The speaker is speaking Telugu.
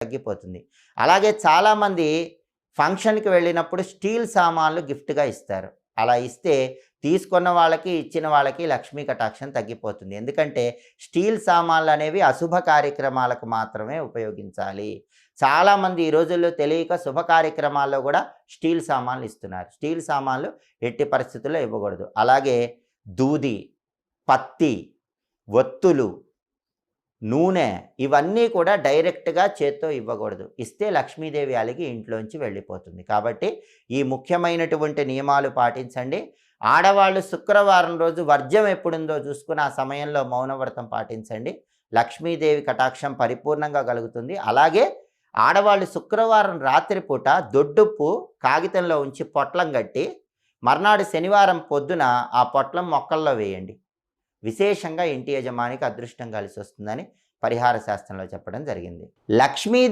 తగ్గిపోతుంది. అలాగే చాలామంది ఫంక్షన్‌కి వెళ్ళినప్పుడు స్టీల్ సామాన్లు గిఫ్ట్‌గా ఇస్తారు. అలా ఇస్తే తీసుకున్న వాళ్ళకి, ఇచ్చిన వాళ్ళకి లక్ష్మీ కటాక్షం తగ్గిపోతుంది. ఎందుకంటే స్టీల్ సామాన్లనేవి అశుభ కార్యక్రమాలకు మాత్రమే ఉపయోగించాలి. చాలామంది ఈ రోజుల్లో తెలియక శుభ కార్యక్రమాల్లో కూడా స్టీల్ సామాన్లు ఇస్తున్నారు. స్టీల్ సామాన్లు ఎట్టి పరిస్థితుల్లో ఇవ్వకూడదు. అలాగే దూది, పత్తి, ఒత్తులు, నూనె ఇవన్నీ కూడా డైరెక్ట్‌గా చేత్తో ఇవ్వకూడదు. ఇస్తే లక్ష్మీదేవి అలిగి ఇంట్లోంచి వెళ్ళిపోతుంది. కాబట్టి ఈ ముఖ్యమైనటువంటి నియమాలు పాటించండి. ఆడవాళ్ళు శుక్రవారం రోజు వర్జ్యం ఎప్పుడుందో చూసుకుని ఆ సమయంలో మౌనవ్రతం పాటించండి. లక్ష్మీదేవి కటాక్షం పరిపూర్ణంగా కలుగుతుంది. అలాగే ఆడవాళ్ళు శుక్రవారం రాత్రిపూట దొడ్డుప్పు కాగితంలో ఉంచి పొట్లం కట్టి మర్నాడు శనివారం పొద్దున ఆ పొట్లం మొక్కల్లో వేయండి. విశేషంగా ఇంటి యజమానికి అదృష్టం కలిసి వస్తుందని పరిహార శాస్త్రంలో చెప్పడం జరిగింది. లక్ష్మీ